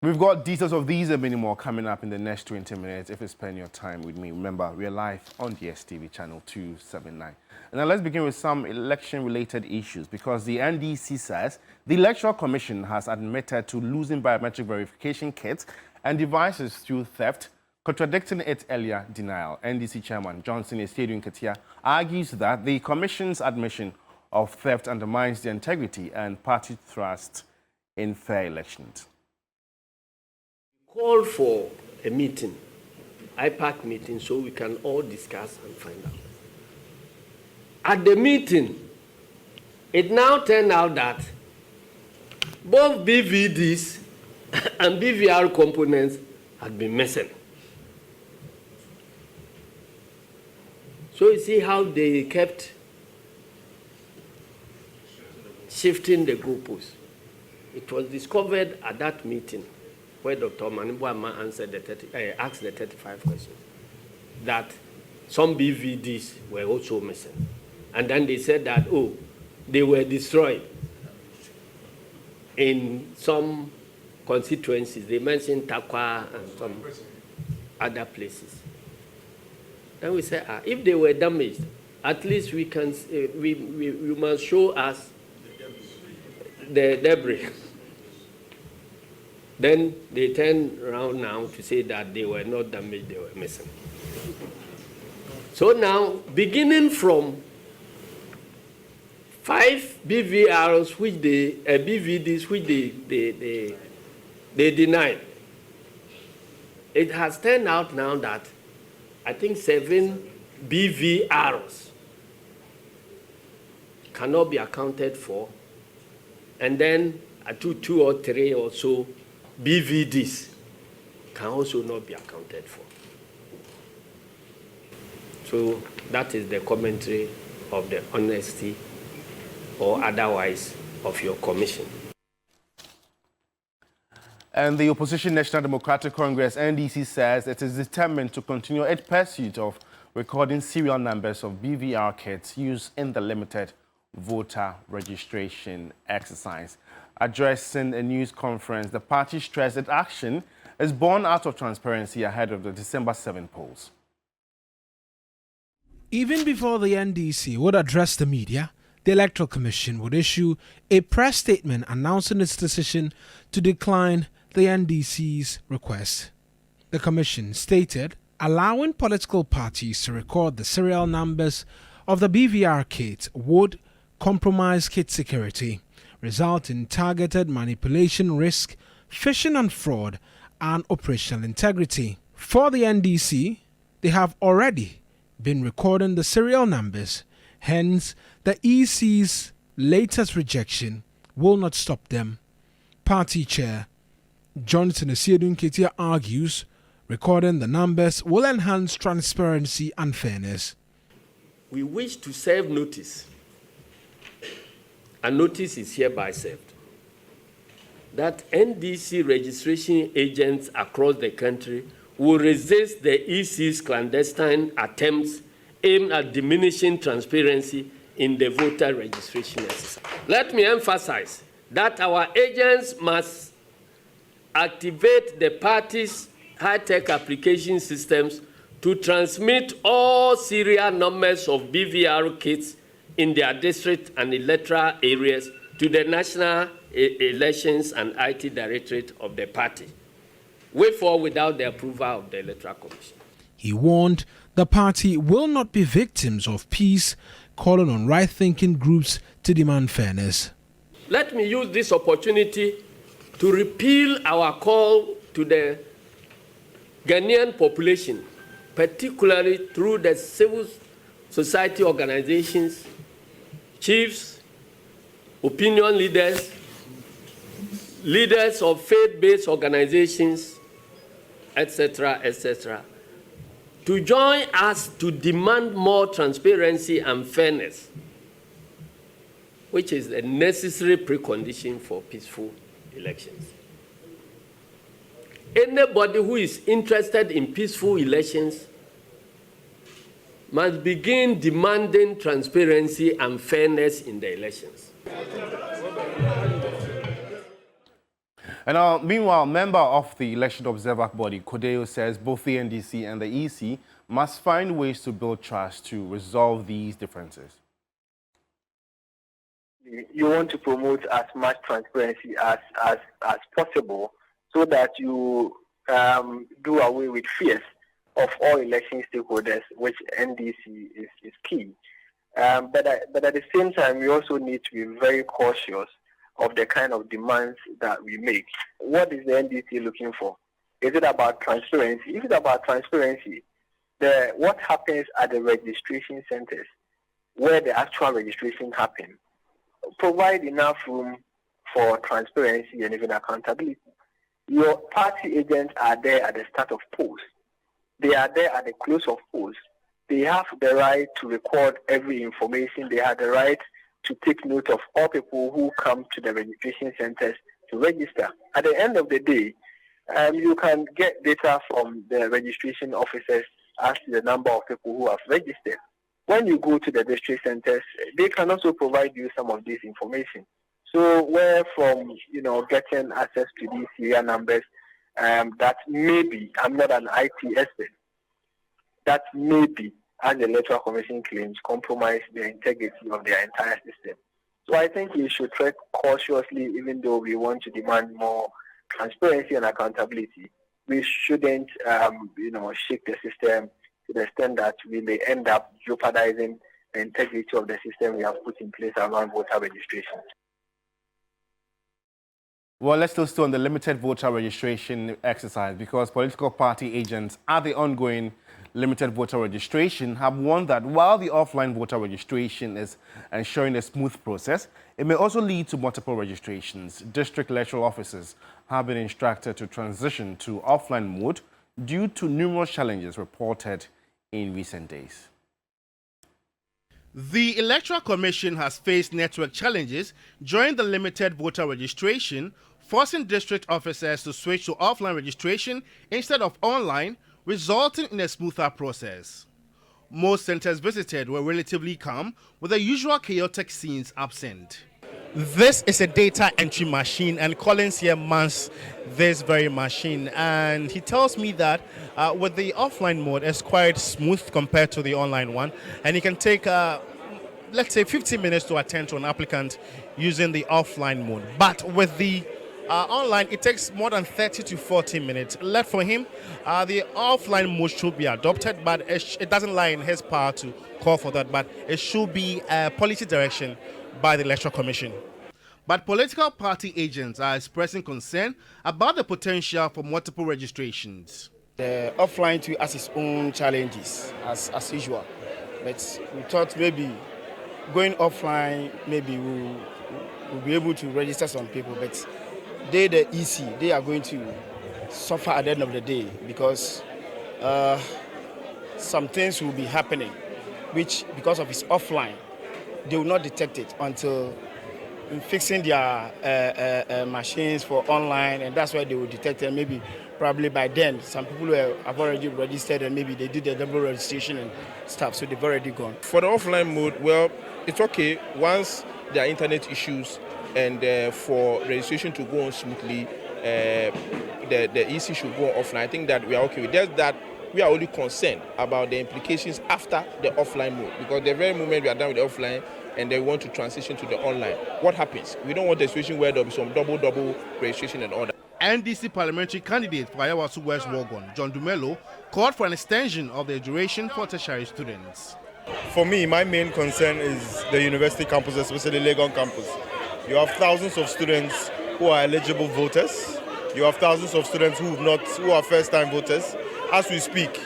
We've got details of these and many more coming up in the next 20 minutes if you spend your time with me. Remember, we are live on DSTV channel 279. And now let's begin with some election-related issues because the NDC says the Electoral Commission has admitted to losing biometric verification kits and devices through theft, contradicting its earlier denial. NDC Chairman Johnson Estiedu Nketia argues that the Commission's admission of theft undermines the integrity and party trust in fair elections. Call for a meeting, IPAC meeting, so we can all discuss and find out. At the meeting, it now turned out that both BVDs and BVR components had been missing. So you see how they kept shifting the goalposts. It was discovered at that meeting where Dr. Manibwama asked the 35 questions, that some BVDs were also missing. And then they said that, oh, they were destroyed in some constituencies. They mentioned Takwa and some other places. Then we said, if they were damaged, at least we can, you must show us the debris. Then they turn around now to say that they were not damaged, they were missing. So now, beginning from 5 BVRs, which BVDs, which they denied, it has turned out now that I think 7 BVRs cannot be accounted for, and then two or three or so BVDs can also not be accounted for. So that is the commentary of the honesty or otherwise of your commission. And the opposition National Democratic Congress, NDC, says it is determined to continue its pursuit of recording serial numbers of BVR kits used in the limited voter registration exercise. Addressing a news conference, the party stressed that action is born out of transparency ahead of the December 7 polls. Even before the NDC would address the media, the Electoral Commission would issue a press statement announcing its decision to decline the NDC's request. The Commission stated allowing political parties to record the serial numbers of the BVR kits would compromise kit security, result in targeted manipulation risk, phishing and fraud, and operational integrity. For the NDC, they have already been recording the serial numbers, hence the EC's latest rejection will not stop them. Party Chair Johnson Estiedu Nketia argues recording the numbers will enhance transparency and fairness. We wish to serve notice, and notice is hereby served, that NDC registration agents across the country will resist the EC's clandestine attempts aimed at diminishing transparency in the voter registration exercise. Let me emphasize that our agents must activate the party's high-tech application systems to transmit all serial numbers of BVR kits in their district and electoral areas to the National Elections and IT Directorate of the party, with or without the approval of the Electoral Commission. He warned the party will not be victims of peace, calling on right-thinking groups to demand fairness. Let me use this opportunity to repeal our call to the Ghanaian population, particularly through the civil society organizations, chiefs, opinion leaders, leaders of faith-based organizations, etc., to join us to demand more transparency and fairness, which is a necessary precondition for peaceful elections. Anybody who is interested in peaceful elections must begin demanding transparency and fairness in the elections. And meanwhile, member of the Election Observer Body, Kodeo, says both the NDC and the EC must find ways to build trust to resolve these differences. You want to promote as much transparency as possible so that you do away with fears of all election stakeholders, which NDC is key. But at the same time, we also need to be very cautious of the kind of demands that we make. What is the NDC looking for? Is it about transparency? If it's about transparency, what happens at the registration centers where the actual registration happens, provide enough room for transparency and even accountability. Your party agents are there at the start of polls. They are there at the close of polls. They have the right to record every information. They have the right to take note of all people who come to the registration centers to register. At the end of the day, you can get data from the registration officers as to the number of people who have registered. When you go to the district centers, they can also provide you some of this information. So where from, getting access to these serial numbers, that maybe, I'm not an IT expert, that maybe, as the Electoral Commission claims, compromise the integrity of their entire system. So I think we should tread cautiously, even though we want to demand more transparency and accountability. We shouldn't, shake the system to the extent that we may end up jeopardizing the integrity of the system we have put in place around voter registration. Well, let's still stay on the limited voter registration exercise, because political party agents at the ongoing limited voter registration have warned that while the offline voter registration is ensuring a smooth process, it may also lead to multiple registrations. District electoral officers have been instructed to transition to offline mode due to numerous challenges reported in recent days. The Electoral Commission has faced network challenges during the limited voter registration, forcing district officers to switch to offline registration instead of online, resulting in a smoother process. Most centers visited were relatively calm, with the usual chaotic scenes absent. This is a data entry machine, and Collins here mans this very machine, and he tells me that with the offline mode, it's quite smooth compared to the online one, and you can take let's say 15 minutes to attend to an applicant using the offline mode. But with the online, it takes more than 30 to 40 minutes. Left for him, the offline mode should be adopted, but it doesn't lie in his power to call for that, but it should be a policy direction by the Electoral Commission. But political party agents are expressing concern about the potential for multiple registrations. The offline too has its own challenges, as usual. But we thought maybe going offline, maybe we'll be able to register some people. But the EC, they are going to suffer at the end of the day, because some things will be happening, which because of its offline, they will not detect it until fixing their machines for online, and that's why they will detect it. Maybe probably by then some people have already registered, and maybe they did their double registration and stuff, so they've already gone. For the offline mode, well, it's okay once there are internet issues, and for registration to go on smoothly, the EC should go on offline. I think that we are okay with that. We are only concerned about the implications after the offline mode, because the very moment we are done with the offline and they want to transition to the online, what happens? We don't want the situation where there will be some double registration and all that. NDC parliamentary candidate for Ayawasu West Wuogon, John Dumelo, called for an extension of the duration for tertiary students. For me, my main concern is the university campus, especially Legon campus. You have thousands of students who are eligible voters. You have thousands of students who are first-time voters. As we speak,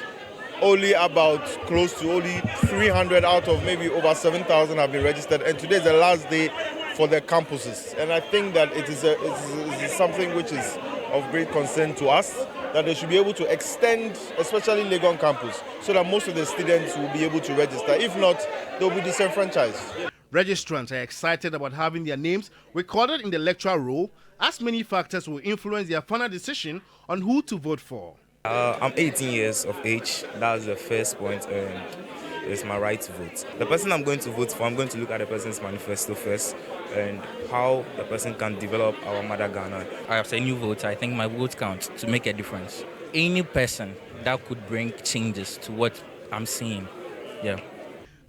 only about close to only 300 out of maybe over 7,000 have been registered, and today is the last day for the campuses. And I think that it is something which is of great concern to us, that they should be able to extend, especially Legon campus, so that most of the students will be able to register. If not, they'll be disenfranchised. Registrants are excited about having their names recorded in the electoral roll, as many factors will influence their final decision on who to vote for. I'm 18 years of age. That's the first point. it's my right to vote. The person I'm going to vote for, I'm going to look at the person's manifesto first and how the person can develop our mother Ghana. As a new voter, I think my vote counts to make a difference. Any person that could bring changes to what I'm seeing, yeah.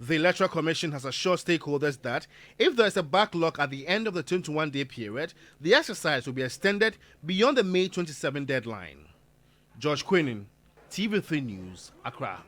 The Electoral Commission has assured stakeholders that if there is a backlog at the end of the 21-day period, the exercise will be extended beyond the May 27 deadline. George Quinnin, TV3 News, Accra.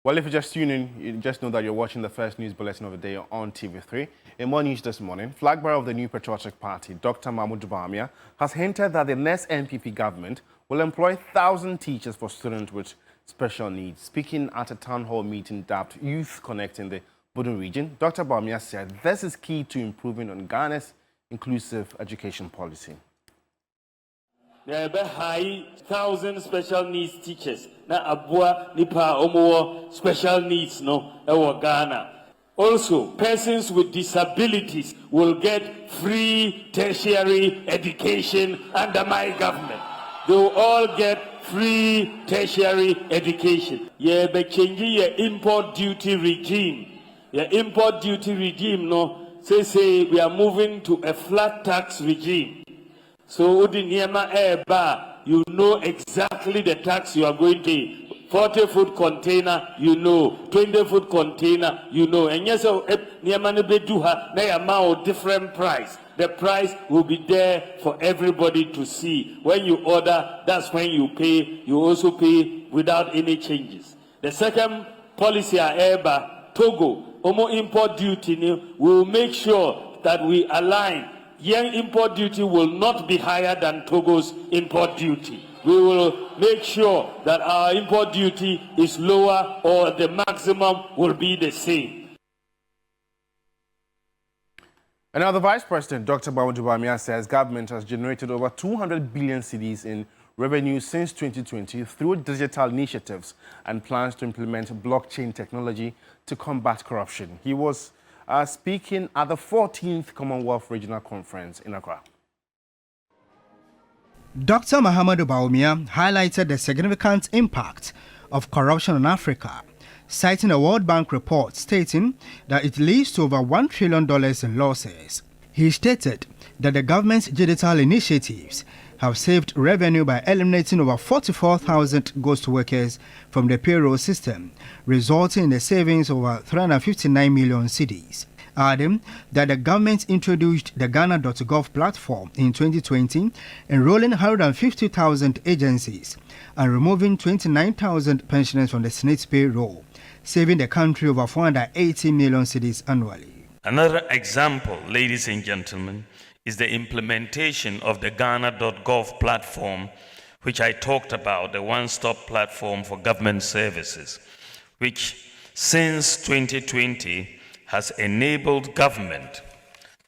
Well, if you just tune in, you just know that you're watching the first news bulletin of the day on TV3. In more news this morning, flag bearer of the New Patriotic Party, Dr. Mahmoud Bawumia, has hinted that the next NPP government will employ 1,000 teachers for students with special needs. Speaking at a town hall meeting dubbed Youth Connect in the Bodun region, Dr. Bawumia said this is key to improving on Ghana's inclusive education policy. There are high 1,000 special needs teachers. Na abua nipa omo special needs no ewo Ghana. Also, persons with disabilities will get free tertiary education under my government. They will all get free tertiary education. Yeah, be changing your import duty regime. Your import duty regime no say we are moving to a flat tax regime. So Udiniema Eba, you know exactly the tax you are going to pay. 40-foot container, you know. 20-foot container, you know. And yes, Niamane Beduha, they amount different price. The price will be there for everybody to see. When you order, that's when you pay. You also pay without any changes. The second policy, Eba, Togo, Omo import duty, will make sure that we align. Young import duty will not be higher than Togo's import duty. We will make sure that our import duty is lower or the maximum will be the same. And now the Vice President, Dr. Mahmoud Bawumia, says government has generated over 200 billion cedis in revenue since 2020 through digital initiatives and plans to implement blockchain technology to combat corruption. He was speaking at the 14th Commonwealth Regional Conference in Accra. Dr. Mahamudu Bawumia highlighted the significant impact of corruption on Africa, citing a World Bank report stating that it leads to over $1 trillion in losses. He stated that the government's digital initiatives have saved revenue by eliminating over 44,000 ghost workers from the payroll system, resulting in the savings of over 359 million cedis. Adding that the government introduced the Ghana.gov platform in 2020, enrolling 150,000 agencies and removing 29,000 pensioners from the SNIT's payroll, saving the country over 480 million cedis annually. Another example, ladies and gentlemen, is the implementation of the Ghana.gov platform, which I talked about, the one-stop platform for government services, which since 2020 has enabled government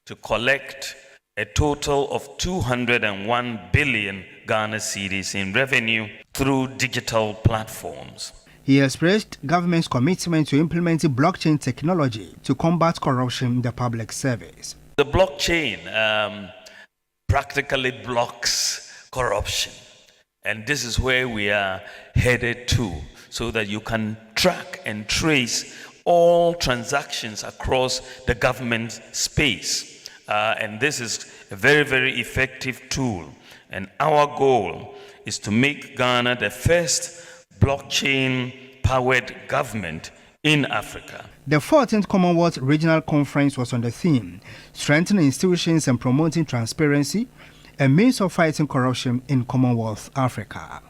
to collect a total of 201 billion Ghana cedis in revenue through digital platforms. He expressed government's commitment to implementing blockchain technology to combat corruption in the public service. The blockchain practically blocks corruption, and this is where we are headed to, so that you can track and trace all transactions across the government space. And this is a very, very effective tool. And our goal is to make Ghana the first blockchain-powered government in Africa. The 14th Commonwealth Regional Conference was on the theme, strengthening institutions and promoting transparency, a means of fighting corruption in Commonwealth Africa.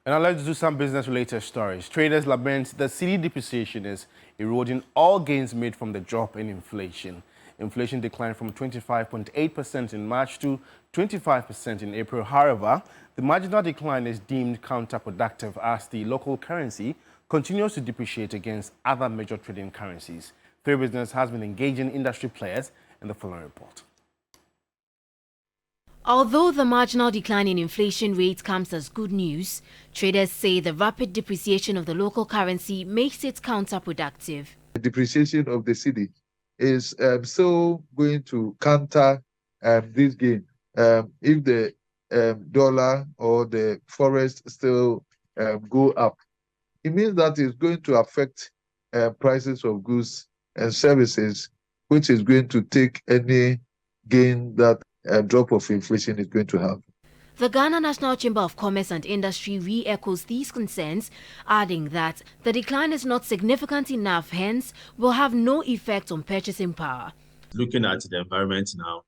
And now let's do some business-related stories. Traders lament the cedi depreciation is eroding all gains made from the drop in inflation. Inflation declined from 25.8% in March to 25% in April. However, the marginal decline is deemed counterproductive as the local currency continues to depreciate against other major trading currencies. Three Business has been engaging industry players in the following report. Although the marginal decline in inflation rate comes as good news, traders say the rapid depreciation of the local currency makes it counterproductive. The depreciation of the cedi is still going to counter this gain. If the dollar or the forest still go up, it means that it's going to affect prices of goods and services, which is going to take any gain that a drop of inflation is going to have. The Ghana National Chamber of Commerce and Industry re-echoes these concerns, adding that the decline is not significant enough, hence will have no effect on purchasing power. Looking at the environment now,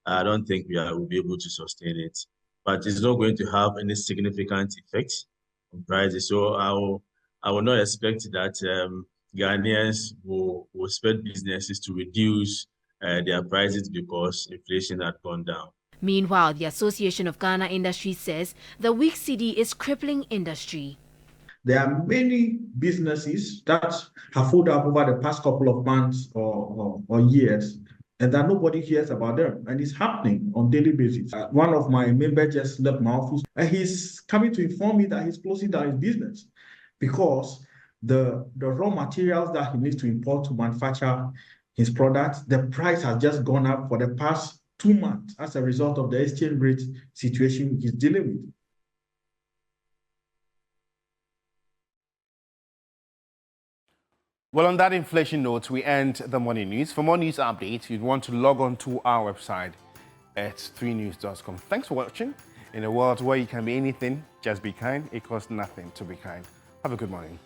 I don't think will be able to sustain it, but it's not going to have any significant effect on prices. So I will not expect that Ghanaians will expect businesses to reduce their prices because inflation had gone down. Meanwhile, the Association of Ghana Industry says the weak cedi is crippling industry. There are many businesses that have folded up over the past couple of months or years, and that nobody hears about them. And it's happening on a daily basis. One of my members just left my office, and he's coming to inform me that he's closing down his business because the raw materials that he needs to import to manufacture his products, the price has just gone up for the past 2 months as a result of the exchange rate situation he's dealing with. Well, on that inflation note, we end the morning news. For more news updates, you'd want to log on to our website at 3news.com. Thanks for watching. In a world where you can be anything, just be kind. It costs nothing to be kind. Have a good morning.